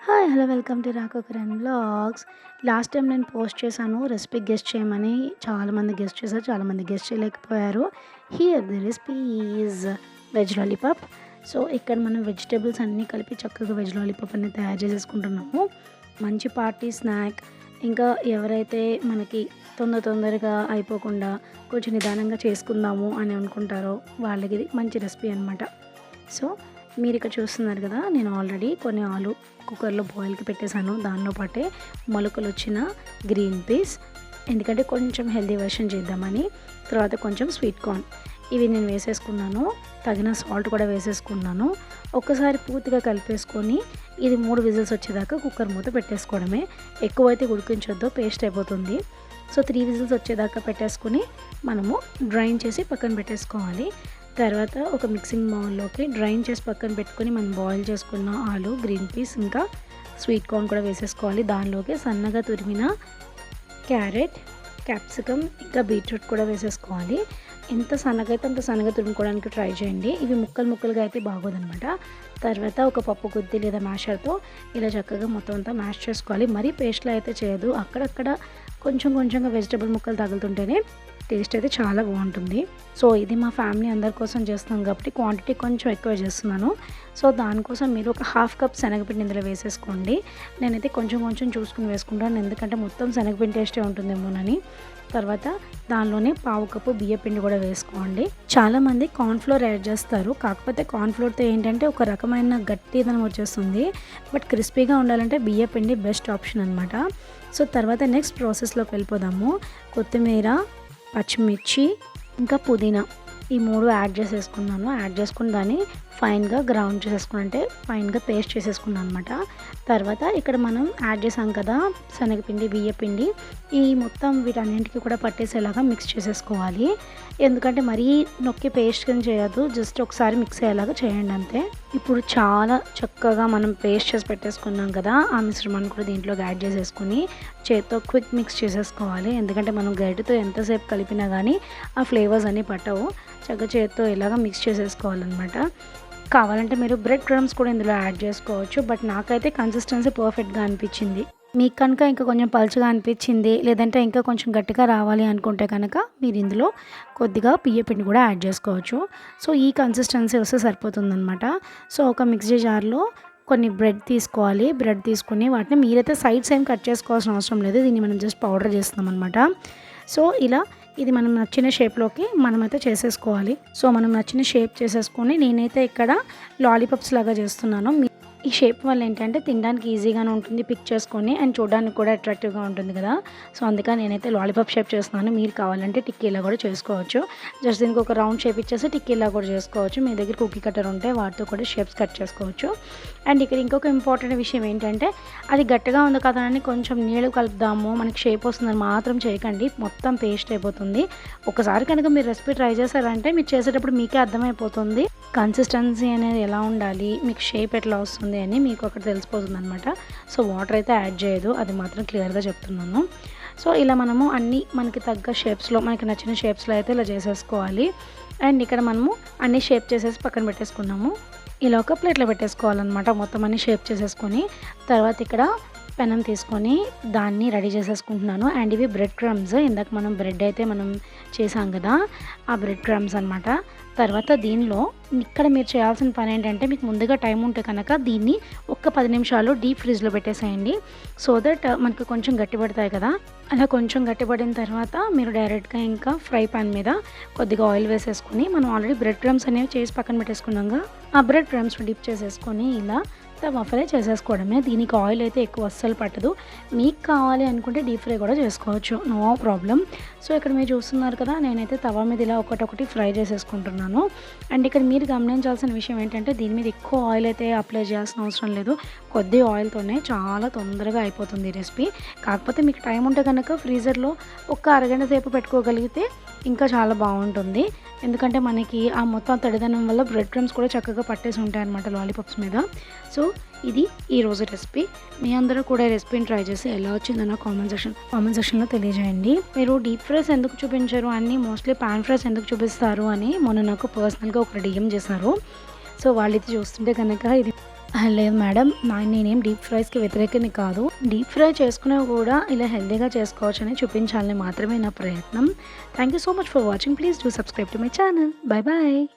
Hi! Hello! Welcome to Raghava Kiran vlogs. Last time నేను post చేశాను recipe guess చేయమని. చాలామంది గెస్ చేశారు. చాలామంది గెస్ చేయలేకపోయారు. Here the recipe is veg lollipop. So, ఇక్కడ మనం వెజిటబుల్స్ అన్నీ కలిపి చక్కగా వెజ్ లాలీపాప్ అనేది తయారు చేసేసుకుంటున్నాము. మంచి పార్టీ స్నాక్. ఇంకా ఎవరైతే మనకి తొందరగా అయిపోకుండా కొంచెం నిదానంగా చేసుకుందాము అని అనుకుంటారో వాళ్ళకి ఇది మంచి రెసిపీ అనమాట. సో, మీరిక్కడ చూస్తున్నారు కదా, నేను ఆల్రెడీ కొన్ని ఆలు కుక్కర్లో బాయిల్కి పెట్టేశాను. దానిలో పాటే మొలకలు వచ్చిన గ్రీన్ పీస్, ఎందుకంటే కొంచెం హెల్తీ వర్షన్ చేద్దామని. తర్వాత కొంచెం స్వీట్ కార్న్, ఇవి నేను వేసేసుకున్నాను. తగిన సాల్ట్ కూడా వేసేసుకున్నాను. ఒక్కసారి పూర్తిగా కలిపేసుకొని ఇది 3 విజిల్స్ వచ్చేదాకా కుక్కర్ మూత పెట్టేసుకోవడమే. ఎక్కువైతే ఉడికించొద్దు, పేస్ట్ అయిపోతుంది. సో 3 విజిల్స్ వచ్చేదాకా పెట్టేసుకొని మనము డ్రైన్ చేసి పక్కన పెట్టేసుకోవాలి. తర్వాత ఒక మిక్సింగ్ బౌల్లోకి డ్రైన్ చేసి పక్కన పెట్టుకొని మనం బాయిల్ చేసుకున్న ఆలు, గ్రీన్ పీస్ ఇంకా స్వీట్ కార్న్ కూడా వేసేసుకోవాలి. దానిలోకి సన్నగా తురిమిన క్యారెట్, క్యాప్సికమ్ ఇంకా బీట్రూట్ కూడా వేసేసుకోవాలి. ఎంత సన్నగా అయితే అంత సన్నగా తురుముకోవడానికి ట్రై చేయండి. ఇవి ముక్కలుగా అయితే బాగోదన్నమాట. తర్వాత ఒక పప్పు గుత్తి లేదా మ్యాషర్తో ఇలా చక్కగా మొత్తం అంతా మ్యాష్ చేసుకోవాలి. మరీ పేస్ట్లో అయితే చేయదు. అక్కడక్కడ కొంచెంగా వెజిటబుల్ ముక్కలు తగులుతుంటేనే టేస్ట్ అయితే చాలా బాగుంటుంది. సో ఇది మా ఫ్యామిలీ అందరి కోసం చేస్తున్నాం కాబట్టి క్వాంటిటీ కొంచెం ఎక్కువ చేస్తున్నాను. సో దానికోసం మీరు ఒక హాఫ్ కప్ శనగపిండి ఇందులో వేసేసుకోండి. నేనైతే కొంచెం చూసుకుని వేసుకుంటాను, ఎందుకంటే మొత్తం శనగపిండి టేస్టే ఉంటుందేమోనని. తర్వాత దానిలోనే పావు కప్పు బియ్యపిండి కూడా వేసుకోండి. చాలామంది కార్న్ఫ్లోర్ యాడ్ చేస్తారు. కాకపోతే కార్న్ఫ్లోర్తో ఏంటంటే ఒక రకమైన గట్టిదనం వచ్చేస్తుంది. బట్ క్రిస్పీగా ఉండాలంటే బియ్యపిండి బెస్ట్ ఆప్షన్ అనమాట. సో తర్వాత నెక్స్ట్ ప్రాసెస్లోకి వెళ్ళిపోదాము. కొత్తిమీర, పచ్చిమిర్చి ఇంకా పుదీనా ఈ 3 యాడ్ చేసేసుకున్నాను. యాడ్ చేసుకుని దాన్ని ఫైన్గా గ్రౌండ్ చేసేసుకుని, అంటే ఫైన్గా పేస్ట్ చేసేసుకున్నాను అనమాట. తర్వాత ఇక్కడ మనం యాడ్ చేసాం కదా శనగపిండి, బియ్యపిండి, ఈ మొత్తం వీటన్నింటికి కూడా పట్టేసేలాగా మిక్స్ చేసేసుకోవాలి. ఎందుకంటే మరీ నొక్కి పేస్ట్ కింద చేయొద్దు, జస్ట్ ఒకసారి మిక్స్ అయ్యేలాగా చేయండి అంతే. ఇప్పుడు చాలా చక్కగా మనం పేస్ట్ చేసి పెట్టేసుకున్నాం కదా, ఆ మిశ్రమాన్ని కూడా దీంట్లోకి యాడ్ చేసేసుకుని చేత్తో క్విక్ మిక్స్ చేసేసుకోవాలి. ఎందుకంటే మనం గరిటెతో ఎంతసేపు కలిపినా కానీ ఆ ఫ్లేవర్స్ అన్నీ పట్టవు. చక్కగా చేత్తో ఇలాగా మిక్స్ చేసేసుకోవాలన్నమాట. కావాలంటే మీరు బ్రెడ్ క్రమ్స్ కూడా ఇందులో యాడ్ చేసుకోవచ్చు. బట్ నాకైతే కన్సిస్టెన్సీ పర్ఫెక్ట్గా అనిపించింది. మీకు కనుక ఇంకా కొంచెం పలుచగా అనిపించింది, లేదంటే ఇంకా కొంచెం గట్టిగా రావాలి అనుకుంటే కనుక మీరు ఇందులో కొద్దిగా బియ్యపిండి కూడా యాడ్ చేసుకోవచ్చు. సో ఈ కన్సిస్టెన్సీ వస్తే సరిపోతుందన్నమాట. సో ఒక మిక్సీ జార్లో కొన్ని బ్రెడ్ తీసుకోవాలి. బ్రెడ్ తీసుకుని వాటిని మీరైతే సైడ్స్ ఏం కట్ చేసుకోవాల్సిన అవసరం లేదు. దీన్ని మనం జస్ట్ పౌడర్ చేస్తాం అనమాట. సో ఇలా ఇది మనం నచ్చిన షేప్లోకి మనమైతే చేసేసుకోవాలి. సో మనం నచ్చిన షేప్ చేసేసుకొని నేనైతే ఇక్కడ లాలీపాప్స్ లాగా చేస్తున్నాను. ఈ షేప్ వల్ల ఏంటంటే తినడానికి ఈజీగానే ఉంటుంది, పిక్ చేసుకొని, అండ్ చూడడానికి కూడా అట్రాక్టివ్గా ఉంటుంది కదా. సో అందుకని నేనైతే లాలీపాప్ షేప్ చేస్తున్నాను. మీరు కావాలంటే టిక్కీలా కూడా చేసుకోవచ్చు. జస్ట్ దీనికి ఒక రౌండ్ షేప్ ఇచ్చేసి టిక్కీలా కూడా చేసుకోవచ్చు. మీ దగ్గర కుకీ కట్టర్ ఉంటే వాటితో కూడా షేప్స్ కట్ చేసుకోవచ్చు. అండ్ ఇక్కడ ఇంకొక ఇంపార్టెంట్ విషయం ఏంటంటే అది గట్టిగా ఉంది కదా అని కొంచెం నీళ్ళు కలుపుదాము మనకి షేప్ వస్తుందని మాత్రం చేయకండి, మొత్తం పేస్ట్ అయిపోతుంది. ఒకసారి కనుక మీరు రెసిపీ ట్రై చేశారంటే మీరు చేసేటప్పుడు మీకే అర్థమైపోతుంది కన్సిస్టెన్సీ అనేది ఎలా ఉండాలి, మీకు షేప్ ఎట్లా వస్తుంది అని మీకు అక్కడ తెలిసిపోతుంది అనమాట. సో వాటర్ అయితే యాడ్ చేయదు, అది మాత్రం క్లియర్గా చెప్తున్నాను. సో ఇలా మనము అన్నీ మనకి తగ్గ షేప్స్లో, మనకి నచ్చిన షేప్స్లో అయితే ఇలా చేసేసుకోవాలి. అండ్ ఇక్కడ మనము అన్ని షేప్ చేసేసి పక్కన పెట్టేసుకున్నాము. ఇలా ఒక ప్లేట్లో పెట్టేసుకోవాలన్నమాట. మొత్తం అన్ని షేప్ చేసేసుకొని తర్వాత ఇక్కడ పెనం తీసుకొని దాన్ని రెడీ చేసేసుకుంటున్నాను. అండ్ ఇవి బ్రెడ్ క్రమ్స్, ఇందాక మనం బ్రెడ్ అయితే మనం చేసాం కదా, ఆ బ్రెడ్ క్రమ్స్ అనమాట. తర్వాత దీనిలో ఇక్కడ మీరు చేయాల్సిన పని ఏంటంటే, మీకు ముందుగా టైం ఉంటే కనుక దీన్ని ఒక 10 నిమిషాలు డీప్ ఫ్రిడ్జ్లో పెట్టేసేయండి. సో దట్ మనకు కొంచెం గట్టిపడతాయి కదా. అలా కొంచెం గట్టిపడిన తర్వాత మీరు డైరెక్ట్గా ఇంకా ఫ్రై పాన్ మీద కొద్దిగా ఆయిల్ వేసేసుకొని, మనం ఆల్రెడీ బ్రెడ్ క్రమ్స్ అనేవి చేసి పక్కన పెట్టేసుకున్నాగా, ఆ బ్రెడ్ క్రమ్స్ డిప్ చేసేసుకొని ఇలా తవా ఫ్రై చేసేసుకోవడమే. దీనికి ఆయిల్ అయితే ఎక్కువ అస్సలు పట్టదు. మీకు కావాలి అనుకుంటే డీప్ ఫ్రై కూడా చేసుకోవచ్చు, నో ప్రాబ్లం. సో ఇక్కడ మీరు చూస్తున్నారు కదా, నేనైతే తవా మీద ఇలా ఒకటి ఫ్రై చేసేసుకుంటున్నాను. అండ్ ఇక్కడ మీరు గమనించాల్సిన విషయం ఏంటంటే, దీని మీద ఎక్కువ ఆయిల్ అయితే అప్లై చేయాల్సిన అవసరం లేదు. కొద్ది ఆయిల్తోనే చాలా తొందరగా అయిపోతుంది ఈ రెసిపీ. కాకపోతే మీకు టైం ఉంటే కనుక ఫ్రీజర్లో ఒక అరగంట సేపు పెట్టుకోగలిగితే ఇంకా చాలా బాగుంటుంది. ఎందుకంటే మనకి ఆ మొత్తం తడిదనం వల్ల బ్రెడ్ క్రమ్స్ కూడా చక్కగా పట్టేసి ఉంటాయి అన్నమాట లాలీపాప్స్ మీద. సో ఇది ఈరోజు రెసిపీ. మీ అందరూ కూడా ఈ రెసిపీని ట్రై చేసి ఎలా వచ్చిందన్న కామెంట్ సెక్షన్లో తెలియజేయండి. మీరు డీప్ ఫ్రైస్ ఎందుకు చూపించారు అని, మోస్ట్లీ పాన్ ఫ్రైస్ ఎందుకు చూపిస్తారు అని మొన్న నాకు పర్సనల్గా ఒక డిఎం చేశారు. సో వాళ్ళైతే చూస్తుంటే కనుక ఇది లేదు మేడం. నేనేం డీప్ ఫ్రైస్‌కి వ్యతిరేకిని కాదు. డీప్ ఫ్రై చేసుకున్నా కూడా ఇలా హెల్తీగా చేసుకోవచ్చని చూపించాలని మాత్రమే నా ప్రయత్నం. Thank you so much for watching. Please do subscribe to my channel. By by.